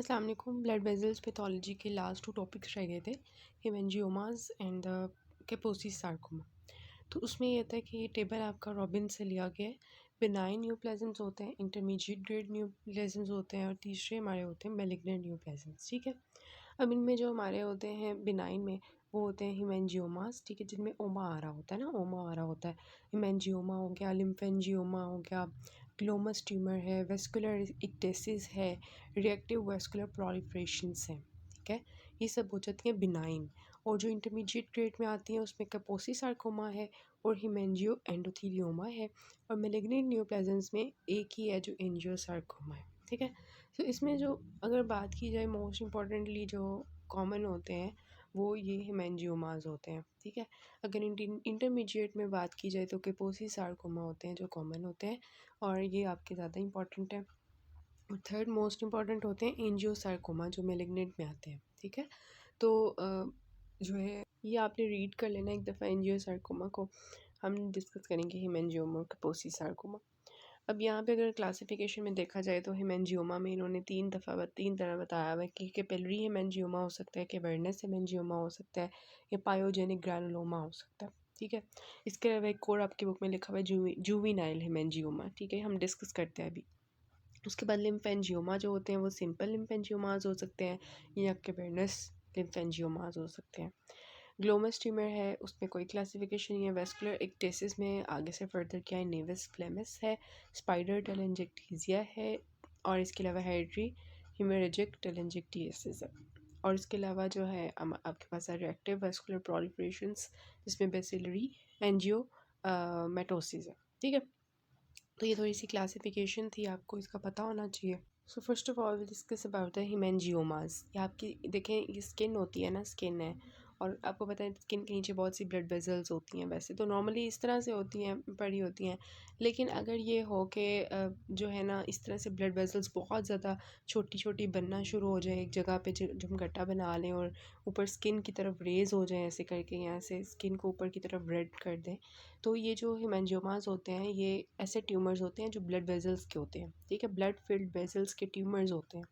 अस्सलाम वालेकुम। Blood vessels pathology के लास्ट 2 टॉपिक्स रह गए थे, हेमेंजियोमास एंड द कैपोसिस सार्कोमा। तो उसमें ये था कि ये टेबल आपका रॉबिन से लिया गया है। बिनाइन न्यूप्लाज़म्स होते हैं, इंटरमीडिएट ग्रेड न्यूप्लाज़म्स होते हैं और तीसरे हमारे होते हैं मैलिग्नेंट न्यूप्लाज़म्स। ठीक है। अब इनमें जो हमारे होते हैं बिनाइन में वो होते हैं हेमेंजियोमास, ठीक है, जिनमें ओमा आ रहा होता है ना, ओमा आ रहा होता है। हेमेंजियोमा हो गया, लिम्फेंजियोमा हो गया, ग्लोमस ट्यूमर है, वेस्कुलर इक्टेसिस है, रिएक्टिव वेस्कुलर प्रोलिफरेशंस हैं। ठीक है, ये सब हो जाती हैं बिनाइन। और जो इंटरमीडिएट ग्रेड में आती हैं उसमें कैपोसी सार्कोमा है और हिमेंजियो एंडोथीलियोमा है। और मैलिग्नेंट न्यूप्लाज़म्स में एक ही है जो एंजियोसार्कोमा है। ठीक है। तो इसमें जो अगर बात की जाए मोस्ट इम्पॉर्टेंटली जो कॉमन होते हैं वो ये हेमेंजियोमास होते हैं। ठीक है। अगर इंटरमीडिएट में बात की जाए तो कैपोसी सार्कोमा होते हैं जो कॉमन होते हैं और ये आपके ज़्यादा इंपॉर्टेंट है। और थर्ड मोस्ट इम्पॉर्टेंट होते हैं एंजियोसार्कोमा जो मैलिग्नेंट में आते हैं। ठीक है। तो जो है ये आपने रीड कर लेना एक दफ़ा एंजियोसार्कोमा को। हम डिस्कस करेंगे हेमेंजियोमा और कैपोसी सार्कोमा। अब यहाँ पे अगर क्लासिफिकेशन में देखा जाए तो हेमेंजियोमा में इन्होंने तीन तरह बताया हुआ है कि कैपिलरी हेमेंजियोमा हो सकता है, कैवर्नस हेमेंजियोमा हो सकता है या पायोजेनिक ग्रैनुलोमा हो सकता है। ठीक है। इसके अलावा एक और आपकी बुक में लिखा हुआ है जुविनाइल हेमेंजियोमा। ठीक है, हम डिस्कस करते हैं अभी। उसके बाद लिम्फेंजियोमा जो होते हैं वो सिंपल लिम्फेंजियोमास हो सकते हैं या कैवर्नस लिम्फेंजियोमास हो सकते हैं। ग्लोमस ट्यूमर है उसमें कोई क्लासिफिकेशन नहीं है। वेस्कुलर इक्टेसिस में आगे से फर्दर क्या है, नेवस फ्लेमिस है, स्पाइडर टेलेंजेक्टीजिया है और इसके अलावा हेरिड्री हेमोरेजिक टेलेंजेक्टियासिस है। और इसके अलावा जो है आपके पास है रिएक्टिव वेस्कुलर प्रोलिफरेशंस जिसमें बेसिलरी एंजियो मेटोसिस है। ठीक है। तो ये थोड़ी सी क्लासिफिकेशन थी, आपको इसका पता होना चाहिए। So first of all discuss about the haemangiomas. ये आपकी देखें, ये स्किन होती है ना, स्किन है और आपको पता है स्किन के नीचे बहुत सी ब्लड वेजल्स होती हैं। वैसे तो नॉर्मली इस तरह से होती हैं, पड़ी होती हैं, लेकिन अगर ये हो कि जो है ना इस तरह से ब्लड वेजल्स बहुत ज़्यादा छोटी छोटी बनना शुरू हो जाए एक जगह पे, जो हम गड्ढा बना लें और ऊपर स्किन की तरफ रेज हो जाए ऐसे करके, यहाँ से स्किन को ऊपर की तरफ रेड कर दें, तो ये जो हेमेंजियोमास होते हैं ये ऐसे ट्यूमर्स होते हैं जो ब्लड वेजल्स के होते हैं। ठीक है, ब्लड फिल्ड वेजल्स के ट्यूमर्स होते हैं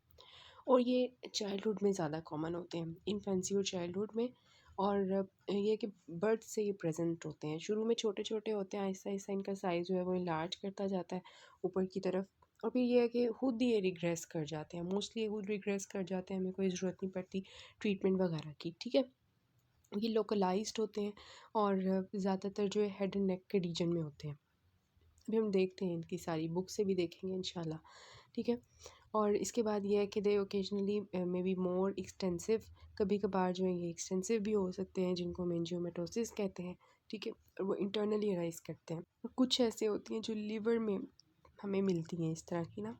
और ये चाइल्डहुड में ज़्यादा कॉमन होते हैं, इन्फेंसी और चाइल्डहुड में। और ये कि बर्थ से ये प्रेजेंट होते हैं। शुरू में छोटे छोटे होते हैं, आहिस्ता आहिस्ता इनका साइज़ जो है वो इलार्ज करता जाता है ऊपर की तरफ। और फिर ये है कि खुद ही ये रिग्रेस कर जाते हैं, मोस्टली खुद रिग्रेस कर जाते हैं, हमें कोई ज़रूरत नहीं पड़ती ट्रीटमेंट वगैरह की। ठीक है। ये लोकलाइज्ड होते हैं और ज़्यादातर जो है हेड एंड नेक के रीजन में होते हैं। अभी हम देखते हैं, इनकी सारी बुक से भी देखेंगे इंशाल्लाह। ठीक है। और इसके बाद ये है कि they occasionally may be more extensive, कभी कभार जो है ये एक्सटेंसिव भी हो सकते हैं जिनको मेंजियोमेटोसिस कहते हैं। ठीक है। और वो इंटरनली अराइज करते हैं। और कुछ ऐसे होती हैं जो लीवर में हमें मिलती हैं, इस तरह की ना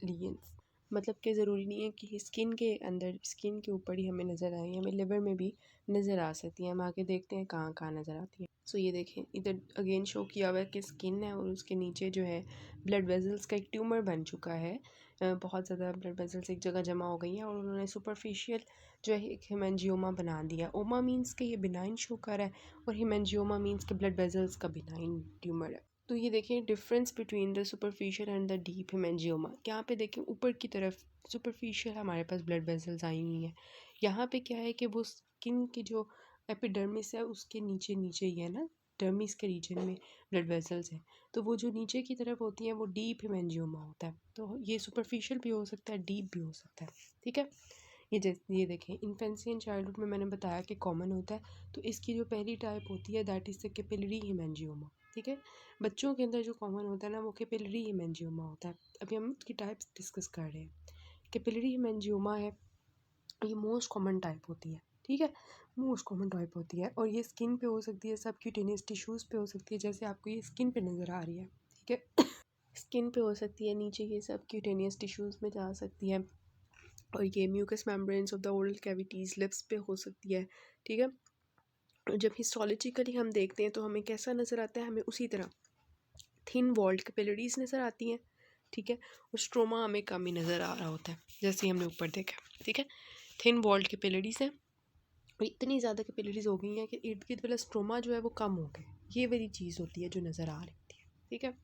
लीजेंस। मतलब कि ज़रूरी नहीं है कि स्किन के अंदर, स्किन के ऊपर ही हमें नज़र आए, हमें लिवर में भी नज़र आ सकती हैं। हम आके देखते हैं कहाँ कहाँ नज़र आती हैं। सो ये देखें, इधर अगेन शो किया हुआ है कि स्किन है और उसके नीचे जो है ब्लड वेजल्स का एक ट्यूमर बन चुका है। बहुत ज़्यादा ब्लड वेजल्स एक जगह जमा हो गई हैं और उन्होंने सुपरफिशियल जो है एक हेमेंजियोमा बना दिया। ओमा मीन्स के ये बिनाइन शो कर है और हेमेंजियोमा मीन्स के ब्लड वेजल्स का बिनाइन ट्यूमर है। तो ये देखें difference between the superficial and the deep haemangioma. यहाँ पे देखें ऊपर की तरफ सुपरफिशियल हमारे पास ब्लड वेसल्स आई हुई हैं। यहाँ पे क्या है कि वो स्किन की जो एपिडर्मिस है उसके नीचे नीचे ही है ना, डर्मिस के रीजन में ब्लड वेसल्स हैं। तो वो जो नीचे की तरफ होती हैं वो डीप हेमेंजियोमा होता है। तो ये सुपरफिशियल भी हो सकता है, डीप भी हो सकता है। ठीक है। ये देखें, इन्फेंसी एंड चाइल्डहुड में मैंने बताया कि कॉमन होता है। तो इसकी जो पहली टाइप होती है that is the capillary haemangioma. ठीक है। बच्चों के अंदर जो कॉमन होता है ना वो कैपिलरी हेमेंजियोमा होता है। अभी हम उसकी टाइप्स डिस्कस कर रहे हैं। कैपिलरी हेमेंजियोमा है, ये मोस्ट कॉमन टाइप होती है। ठीक है, मोस्ट कॉमन टाइप होती है और ये स्किन पे हो सकती है, सबक्यूटेनियस टिश्यूज़ पे हो सकती है, जैसे आपको ये स्किन पे नज़र आ रही है। ठीक है। स्किन पे हो सकती है, नीचे ये सबक्यूटेनियस टिश्यूज़ में जा सकती है और ये mucus membranes of the oral cavities lips पे हो सकती है। ठीक है। और जब हिस्टोलॉजिकली हम देखते हैं तो हमें कैसा नज़र आता है, हमें उसी तरह थिन वॉल्ड कैपिलरीज नज़र आती हैं। ठीक है। और स्ट्रोमा हमें कम ही नज़र आ रहा होता है, जैसे हमने ऊपर देखा। ठीक है। थिन वॉल्ड कैपिलरीज हैं और इतनी ज़्यादा कैपिलरीज हो गई हैं कि इर्द गिर्द वाला स्ट्रोमा जो है वो कम हो गया। ये वाली चीज़ होती है जो नज़र आ रही थी। ठीक है।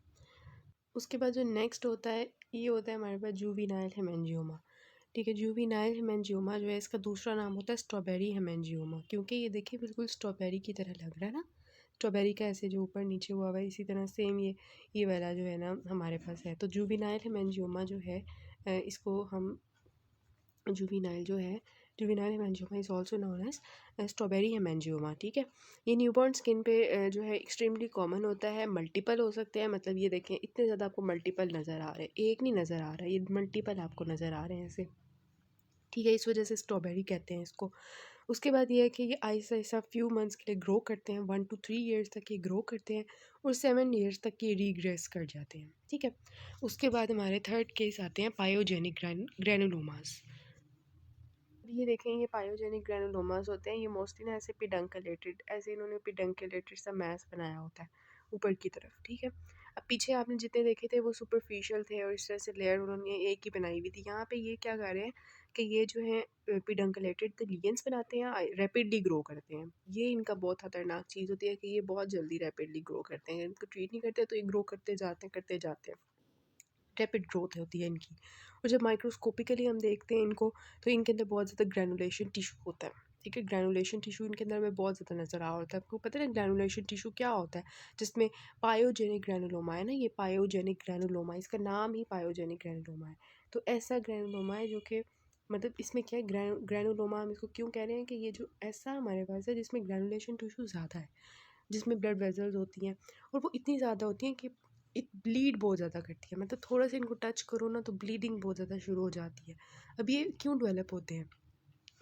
उसके बाद जो नेक्स्ट होता है ये होता है हमारे पास जुवेनाइल हेमेंजियोमा। ठीक है। जुवेनाइल हेमेंजियोमा जो है इसका दूसरा नाम होता है स्ट्रॉबेरी हेमेंजियोमा, क्योंकि ये देखिए बिल्कुल स्ट्रॉबेरी की तरह लग रहा है ना, स्ट्रॉबेरी का ऐसे जो ऊपर नीचे हुआ हुआ है, इसी तरह सेम ये वाला जो है ना हमारे पास है। तो जुवेनाइल हेमेंजियोमा जो है इसको हम juvenile haemangioma is also known as strawberry haemangioma. ठीक है। ये न्यूबॉर्न स्किन पे जो है एक्सट्रीमली कॉमन होता है, मल्टीपल हो सकते हैं, मतलब ये देखें इतने ज़्यादा आपको मल्टीपल नज़र आ रहे हैं, एक नहीं नज़र आ रहा है, ये मल्टीपल आपको नज़र आ रहे हैं ऐसे। ठीक है, इस वजह से स्ट्रॉबेरी कहते हैं इसको। उसके बाद ये है कि ये आहिस्ता आहिस्ता फ्यू मंथ्स के लिए ग्रो करते हैं, 1 to 3 ईयर्स तक ये ग्रो करते हैं और 7 ईयर्स तक ये रीग्रेस कर जाते हैं। ठीक है। उसके बाद हमारे थर्ड केस आते हैं पायोजेनिक ग्रैनुलोमास। ये देखें, ये पायोजेनिक ग्रैनुलोमास होते हैं, ये मोस्टली ना ऐसे पिडंकलेटेड, ऐसे इन्होंने पिडंकलेटेड सा मैस बनाया होता है ऊपर की तरफ। ठीक है। अब पीछे आपने जितने देखे थे वो सुपरफिशियल थे और इस तरह से लेयर उन्होंने एक ही बनाई हुई थी। यहाँ पे ये क्या कर रहे हैं कि ये जो है पिडंकलेटेड तो लीगेंस बनाते हैं, रैपिडली ग्रो करते हैं। ये इनका बहुत खतरनाक चीज़ होती है कि ये बहुत जल्दी रैपिडली ग्रो करते हैं, इनको ट्रीट नहीं करते तो ये ग्रो करते जाते हैं, रैपिड ग्रोथ होती है इनकी। और जब माइक्रोस्कोपिकली हम देखते हैं इनको तो इनके अंदर बहुत ज़्यादा ग्रैनुलेशन टिश्यू होता है। ठीक है, ग्रैनुलेशन टिश्यू इनके अंदर में बहुत ज़्यादा नज़र आ रहा होता है। आपको पता है ना ग्रैनुलेशन टिश्यू क्या होता है, जिसमें पायोजेनिक ग्रैनुलोमा है ना, ये पायोजेनिक ग्रैनुलोमा, इसका नाम ही पायोजेनिक ग्रैनुलोमा है। तो ऐसा ग्रैनुलोमा है जो कि मतलब इसमें क्या है, ग्रैनुलोमा हम इसको क्यों कह रहे हैं कि ये जो ऐसा हमारे पास है जिसमें ग्रैनुलेशन टिश्यू ज़्यादा है, जिसमें ब्लड वेजल्स होती हैं और वो इतनी ज़्यादा होती हैं कि ब्लीड बहुत ज़्यादा करती है, मतलब थोड़ा सा इनको टच करो ना तो ब्लीडिंग बहुत ज़्यादा शुरू हो जाती है। अब ये क्यों डेवलप होते हैं?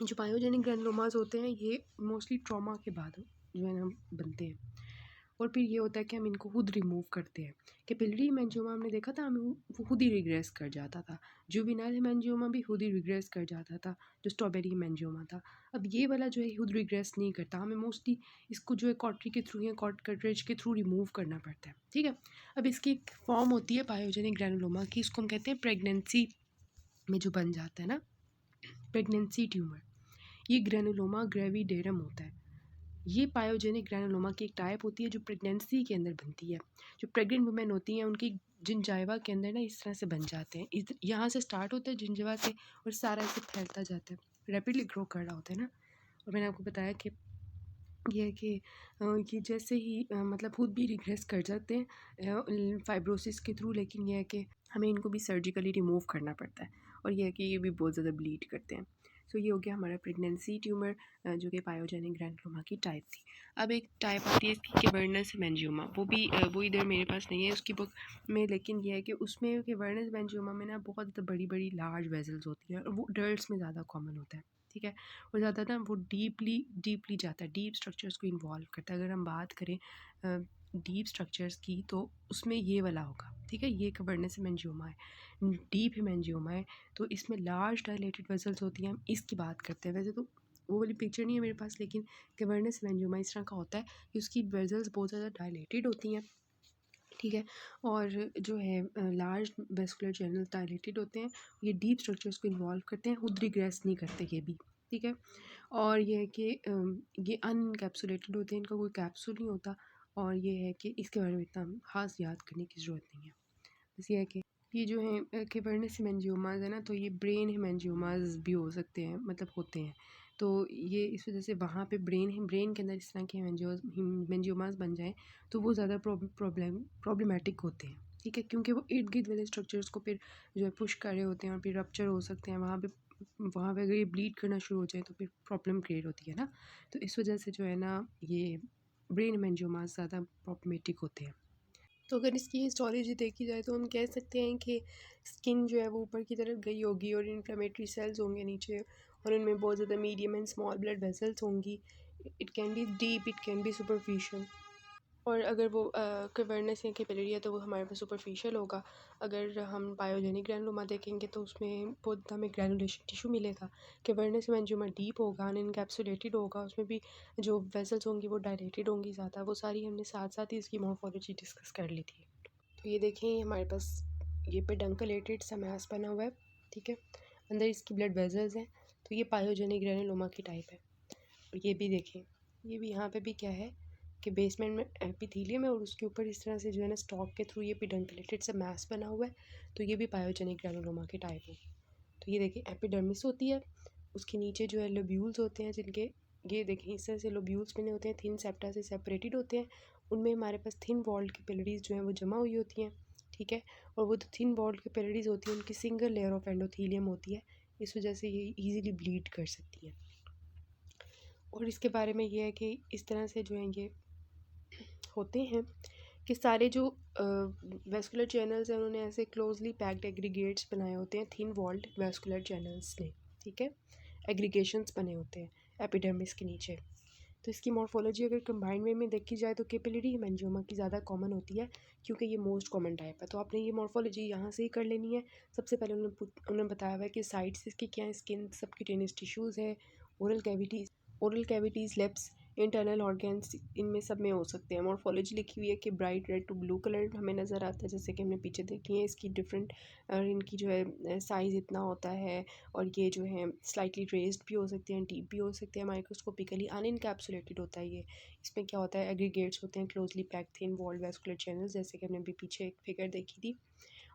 जो पायोजेनिक ग्रैनुलोमास होते हैं ये मोस्टली ट्रॉमा के बाद जो है ना बनते हैं, और फिर ये होता है कि हम इनको खुद रिमूव करते हैं। कैपिलरी हेमेंजियोमा हमने देखा था, हमें वो खुद ही रिग्रेस कर जाता था। जुवेनाइल हेमेंजियोमा भी खुद ही रिग्रेस कर जाता था, जो स्ट्रॉबेरी हेमेंजियोमा था। अब ये वाला जो है खुद रिग्रेस नहीं करता, हमें मोस्टली इसको जो है कॉटरी के थ्रू या कॉटरेज के थ्रू रिमूव करना पड़ता है। ठीक है। अब इसकी एक फॉर्म होती है पायोजेनिक ग्रैनुलोमा की, इसको हम कहते हैं प्रेगनेंसी में जो बन जाता है ना, प्रेगनेंसी ट्यूमर। ये ग्रैनुलोमा ग्रेविडेरम होता है। ये पायोजेनिक ग्रैनुलोमा की एक टाइप होती है जो प्रेगनेंसी के अंदर बनती है। जो प्रेग्नेंट वुमेन होती हैं उनकी जिंजाइवा के अंदर ना इस तरह से बन जाते हैं, यहाँ से स्टार्ट होता है जिंजाइवा से और सारा ऐसे फैलता जाता है, रैपिडली ग्रो कर रहा होता है ना। और मैंने आपको बताया कि ये है कि ये जैसे ही मतलब खुद भी रिग्रेस कर जाते हैं फाइब्रोसिस के थ्रू, लेकिन यह है कि हमें इनको भी सर्जिकली रिमूव करना पड़ता है, और यह है कि ये भी बहुत ज़्यादा ब्लीड करते हैं। सो ये हो गया हमारा प्रेगनेंसी ट्यूमर जो कि पायोजेनिक ग्रैनुलोमा की टाइप थी। अब एक टाइप आती है इसकी कैवर्नस हेमेंजियोमा, वो इधर मेरे पास नहीं है उसकी बुक में, लेकिन यह है कि उसमें कैवर्नस हेमेंजियोमा में ना बहुत ज़्यादा बड़ी बड़ी लार्ज वेजल्स होती हैं और वो अडल्ट्स में ज़्यादा कॉमन होता है। ठीक है। और ज़्यादा ना वो डीपली जाता है, डीप स्ट्रक्चर्स को इन्वॉल्व करता है। अगर हम बात करें डीप स्ट्रक्चर्स की तो उसमें ये वाला होगा। ठीक है, ये कैवर्नस हेमेंजियोमा है, डीप हेमेंजियोमा है, तो इसमें लार्ज डायलेटेड वेसल्स होती हैं। हम इसकी बात करते हैं, वैसे तो वो वाली पिक्चर नहीं है मेरे पास, लेकिन कैवर्नस हेमेंजियोमा इस तरह का होता है कि उसकी वेसल्स बहुत ज़्यादा डायलेटेड होती हैं। ठीक है। और जो है लार्ज वेस्कुलर चैनल डायलेटेड होते हैं, ये डीप स्ट्रक्चर्स को इन्वॉल्व करते हैं, खुद रिग्रेस नहीं करते ये भी। ठीक है। और ये है कि ये अनकैप्सुलेटेड होते हैं, इनका कोई कैप्सूल नहीं होता, और ये है कि इसके बारे में इतना खास याद करने की ज़रूरत नहीं है। बस ये है कि ये जो है कैवर्नस हेमेंजियोमास है ना, तो ये ब्रेन हेमेंजियोमास भी हो सकते हैं, मतलब होते हैं। तो ये इस वजह से वहाँ पे ब्रेन के अंदर इस तरह के हेमेंजियोमास बन जाएँ तो वो ज़्यादा प्रॉब्लमेटिक होते हैं। ठीक है, क्योंकि वो इर्द गिर्द वाले स्ट्रक्चर्स को फिर जो है पुश कर रहे होते हैं और फिर रप्चर हो सकते हैं वहाँ पे अगर ये ब्लीड करना शुरू हो जाए तो फिर प्रॉब्लम क्रिएट होती है ना। तो इस वजह से जो है ना ये ब्रेन हेमेंजियोमास ज़्यादा प्रॉब्लमेटिक होते हैं। तो अगर इसकी हिस्टोलॉजी देखी जाए तो हम कह सकते हैं कि स्किन जो है वो ऊपर की तरफ गई होगी और इन्फ्लेमेटरी सेल्स होंगे नीचे, और उनमें बहुत ज़्यादा medium and small blood vessels होंगी। It can be deep, it can be superficial. और अगर वो कैवर्नस या कैपिलरी है तो वो हमारे पास सुपरफिशियल होगा। अगर हम पायोजेनिक ग्रैनुलोमा देखेंगे तो उसमें बहुत हमें ग्रैनुलेशन टिश्यू मिलेगा। कैवर्नस हेमेंजियोमा डीप होगा, अनकैप्सुलेटेड होगा, उसमें भी जो वेसल्स होंगी वो डायलेटेड होंगी ज़्यादा। वो सारी हमने साथ साथ ही इसकी मॉर्फोलॉजी डिस्कस कर ली थी। तो ये देखें, ये हमारे पास ये पेडंकलेटेड सा मैस बना हुआ है। ठीक है, अंदर इसकी ब्लड वेसल्स हैं, तो ये पायोजेनिक ग्रैनुलोमा की टाइप है। और ये भी देखें, ये भी यहाँ पे भी क्या है कि बेसमेंट में एपिथेलियम है और उसके ऊपर इस तरह से जो है ना स्टॉक के थ्रू ये पेडंकलेटेड सा मैस बना हुआ है, तो ये भी पायोजेनिक ग्रैनुलोमा की टाइप है। तो ये देखिए एपिडर्मिस होती है, उसके नीचे जो है लोब्यूल्स होते हैं जिनके, ये देखिए इस तरह से लोब्यूल्स बने होते हैं, थिन सेप्टा से सेपरेटेड होते हैं। उनमें हमारे पास थिन वॉल्ड कैपिलरीज जो हैं वो जमा हुई होती हैं, ठीक है। और वो जो थिन वॉल्ड कैपिलरीज होती हैं उनकी सिंगल लेयर ऑफ एंडोथेलियम होती है, इस वजह से ये ईजिली ब्लीड कर सकती हैं। और इसके बारे में ये है कि इस तरह से जो है ये होते हैं कि सारे जो वेस्कुलर चैनल्स हैं उन्होंने ऐसे क्लोजली पैक्ड एग्रीगेट्स बनाए होते हैं थिन वॉल्ड वेस्कुलर चैनल्स ने, ठीक है, एग्रीगेशंस बने होते हैं एपिडर्मिस के नीचे। तो इसकी मॉर्फोलॉजी अगर कंबाइंड वे में देखी जाए तो कैपिलरी हेमेंजियोमा की ज़्यादा कॉमन होती है, क्योंकि ये मोस्ट कॉमन टाइप है। तो आपने ये मॉर्फोलॉजी यहाँ से ही कर लेनी है। सबसे पहले उन्होंने बताया हुआ है कि साइड्स इसकी क्या है, स्किन, सबक्यूटेनियस टिश्यूज़ है, oral cavities, lips, internal organs, इनमें सब में हो सकते हैं। मॉर्फोलॉजी लिखी हुई है कि bright red to blue colour हमें नज़र आता है, जैसे कि हमने पीछे देखी है इसकी डिफरेंट, और इनकी जो है साइज़ इतना होता है, और ये जो है स्लाइटली रेज्ड भी हो सकते हैं, डीप भी हो सकते हैं, माइक्रोस्कोपिकली अनइनकैप्सुलेटेड होता है ये। इसमें क्या होता है, एग्रीगेट्स होते हैं closely packed thin walled vascular channels, जैसे कि हमने अभी पीछे एक फिगर देखी थी।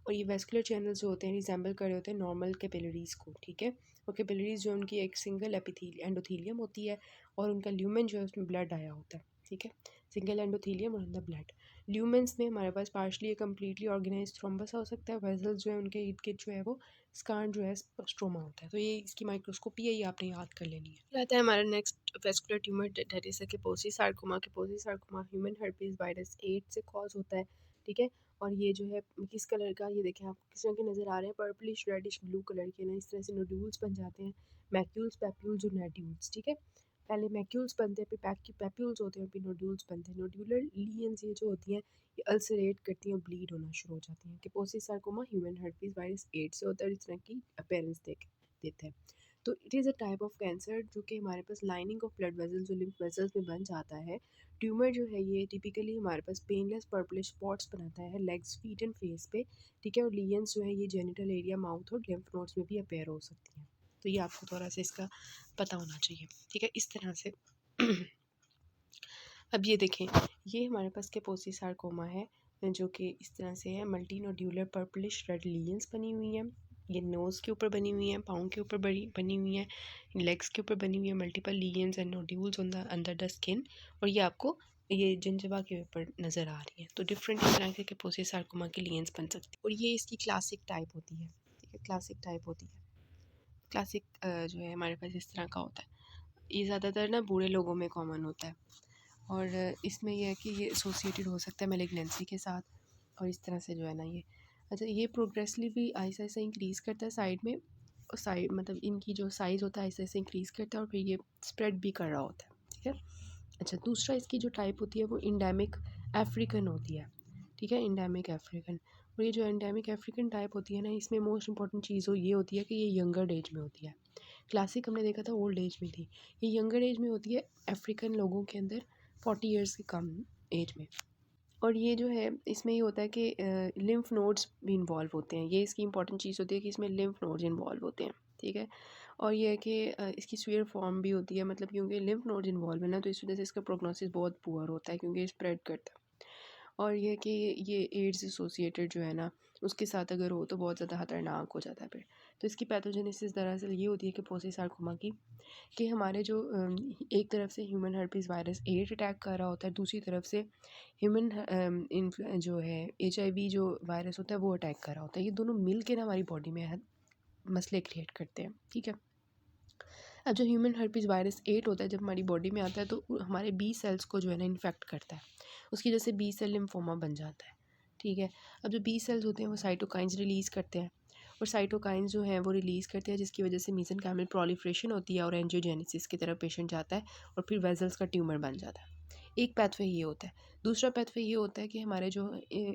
और ये वेस्कुलर चैनल्स जो होते हैं रिजेंबल कर रहे होते हैं नॉर्मल कैपिलरीज को, ठीक है। और कैपिलरीज जो उनकी एक सिंगल एंडोथीलियम होती है, और उनका ल्यूमेन जो है उसमें ब्लड आया होता है, ठीक है, सिंगल एंडोथीलियम और अंदर ब्लड। ल्यूमेंस में हमारे पास पार्शली कम्प्लीटली ऑर्गेनाइज थ्रोम्बस हो सकता है, वेजल्स जो है उनके इर्द गिर्द जो है वो स्कार्न जो है स्ट्रोमा होता है। तो ये इसकी माइक्रोस्कोपी है, ये आपने याद कर लेनी है। रहता है हमारा next vascular tumour, that is कापोसी sarcoma. कापोसी sarcoma human herpes virus 8 से कॉज होता है, ठीक है। और ये जो है किस कलर का, ये देखें आप किस रंग के नज़र आ रहे हैं, पर्पलिश रेडिश ब्लू कलर के ना, इस तरह से नोड्यूल्स बन जाते हैं, मैक्यूल्स, पैप्यूल्स और नोड्यूल्स, ठीक है। पहले मैक्यूल्स बनते हैं, फिर पैप्यूल्स होते हैं, फिर नोड्यूल्स बनते हैं। नोड्यूलर लीजन्स ये जो होती हैं ये अल्सरेट करती हैं और ब्लीड होना शुरू हो जाती हैं। कापोसी सार्कोमा ह्यूमन हर्पीज वायरस 8 से होता है, इस तरह की अपीयरेंस देते हैं। तो it is a type of cancer जो कि हमारे पास लाइनिंग ऑफ ब्लड वेजल्स और लिम्फ वेजल्स में बन जाता है। ट्यूमर जो है ये टिपिकली हमारे पास पेनलेस पर्पलिश स्पॉट्स बनाता है लेग्स, फीट एंड फेस पे, ठीक है। और लीजन्स जो है ये जेनिटल एरिया, माउथ और लिम्फ नोड्स में भी अपेयर हो सकती हैं। तो ये आपको थोड़ा सा इसका पता होना चाहिए, ठीक है, इस तरह से। अब ये देखें, ये हमारे पास कापोसी सार्कोमा है, जो कि इस तरह से है, multi nodular purplish red lesions बनी हुई हैं। ये नोज़ के ऊपर बनी हुई हैं, पाँव के ऊपर बनी हुई हैं, लेग्स के ऊपर बनी हुई है, multiple lesions and nodules on the under the skin, और ये आपको ये जिंजवा के ऊपर नज़र आ रही है। तो डिफरेंट इस तरह के कापोसी सार्कोमा के लीजन्स बन सकती है, और ये इसकी क्लासिक टाइप होती है, ठीक है, क्लासिक टाइप होती है। क्लासिक जो है हमारे पास इस तरह का होता है। ये ज़्यादातर ना बूढ़े लोगों में कॉमन होता है, और इसमें यह है कि ये एसोसिएटेड हो सकता है मैलिग्नेंसी के साथ, और इस तरह से जो है ना ये, अच्छा, ये प्रोग्रेसली भी ऐसा ऐसा इंक्रीज़ करता है साइड में, और साइड मतलब इनकी जो साइज़ होता है ऐसे ऐसे इंक्रीज़ करता है, और फिर ये स्प्रेड भी कर रहा होता है, ठीक है। अच्छा, दूसरा इसकी जो टाइप होती है वो इंडेमिक अफ्रीकन होती है, ठीक है, इंडेमिक अफ्रीकन। और ये जो एंडेमिक अफ्रीकन टाइप होती है ना, इसमें मोस्ट इंपॉर्टेंट चीज़ ये होती है कि ये यंगर एज में होती है। क्लासिक हमने देखा था ओल्ड एज में थी, ये यंगर एज में होती है अफ्रीकन लोगों के अंदर, 40 ईयर्स के कम एज में। और ये जो है इसमें ये होता है कि लिम्फ नोड्स भी इन्वॉल्व होते हैं, ये इसकी इंपॉर्टेंट चीज़ होती है कि इसमें लिम्फ नोड्स इन्वॉल्व होते हैं, ठीक है। और ये है कि इसकी स्वीयर फॉर्म भी होती है, मतलब क्योंकि लिम्फ नोड्स इन्वॉल्व है ना, तो इस वजह से इसका प्रोग्नोसिस बहुत पुअर होता है, क्योंकि ये स्प्रेड करता है। और ये कि ये एड्स एसोसिएटेड जो है ना, उसके साथ अगर हो तो बहुत ज़्यादा ख़तरनाक हो जाता है फिर। तो इसकी पैथोजेनेसिस दरअसल ये होती है कि कापोसी सार्कोमा की, कि हमारे जो एक तरफ से ह्यूमन हर्पीज़ वायरस 8 अटैक कर रहा होता है, दूसरी तरफ से ह्यूमन जो है HIV जो वायरस होता है वो अटैक कर रहा होता है। ये दोनों मिल के ना हमारी बॉडी में मसले क्रिएट करते हैं, ठीक है। अब जो ह्यूमन हर्पीज़ वायरस 8 होता है जब हमारी बॉडी में आता है तो हमारे बी सेल्स को जो है ना इन्फेक्ट करता है, उसकी वजह से बी सेल लिम्फोमा बन जाता है, ठीक है। अब जो बी सेल्स होते हैं वो साइटोकाइंस रिलीज़ करते हैं, और साइटोकाइंस जो हैं वो रिलीज़ करते हैं, जिसकी वजह से मेसेनकाइमल प्रोलिफरेशन होती है और एंजियोजेनेसिस की तरफ पेशेंट जाता है, और फिर वेजल्स का ट्यूमर बन जाता है। एक पैथवे ये होता है। दूसरा पैथवे ये होता है कि हमारे जो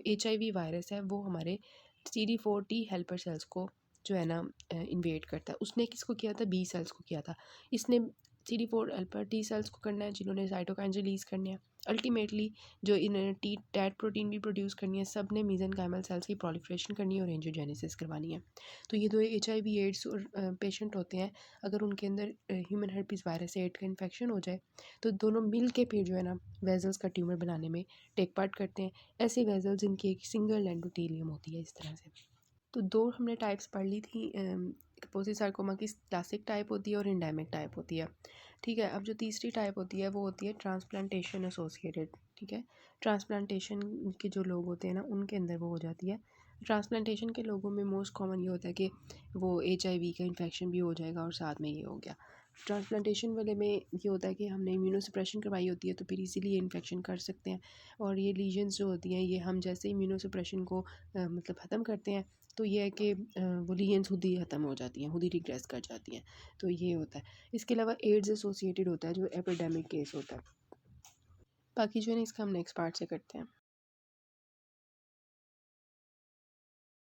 HIV वायरस है वो हमारे CD4 T हेल्पर सेल्स को जो है ना इन्वेड करता है। उसने किसको किया था, बी सेल्स को किया था। इसने CD4 हेल्पर T सेल्स को करना है, जिन्होंने साइटोकाइंस रिलीज़ करने हैं। अल्टीमेटली जो इन्होंने टैट प्रोटीन भी प्रोड्यूस करनी है, सब ने मेसेनकाइमल सेल्स की प्रोलिफरेशन करनी है और एंजियोजेनेसिस करवानी है। तो ये दो HIV एड्स और पेशेंट होते हैं, अगर उनके अंदर ह्यूमन हर्पीज़ वायरस 8 का इन्फेक्शन हो जाए तो दोनों मिल के फिर जो है ना वेजल्स का ट्यूमर बनाने में टेक पार्ट करते हैं। ऐसे वेजल्स जिनकी एक सिंगल एंडोथेलियम होती है, इस तरह से। तो दो हमने टाइप्स पढ़ ली थी कापोसी सार्कोमा की क्लासिक टाइप होती है और एंडेमिक टाइप होती है। ठीक है, अब जो तीसरी टाइप होती है वो होती है ट्रांसप्लांटेशन एसोसिएटेड। ठीक है, ट्रांसप्लांटेशन के जो लोग होते हैं ना उनके अंदर वो हो जाती है। ट्रांसप्लांटेशन के लोगों में मोस्ट कॉमन ये होता है कि वो HIV का इन्फेक्शन भी हो जाएगा और साथ में ये हो गया। ट्रांसप्लांटेशन वाले में ये होता है कि हमने इम्यूनोसप्रेशन करवाई होती है तो फिर इजीली इन्फेक्शन कर सकते हैं, और ये लीजन्स जो होती हैं ये हम जैसे इम्यूनोसप्रेशन को मतलब ख़त्म करते हैं तो ये है कि वो लीजन्स खुद ही ख़त्म हो जाती हैं, खुद ही रिग्रेस कर जाती हैं। तो ये होता है। इसके अलावा एड्स एसोसिएटेड होता है जो एपिडेमिक केस होता है। बाकी जो है ना इसका हम नेक्स्ट पार्ट से करते हैं।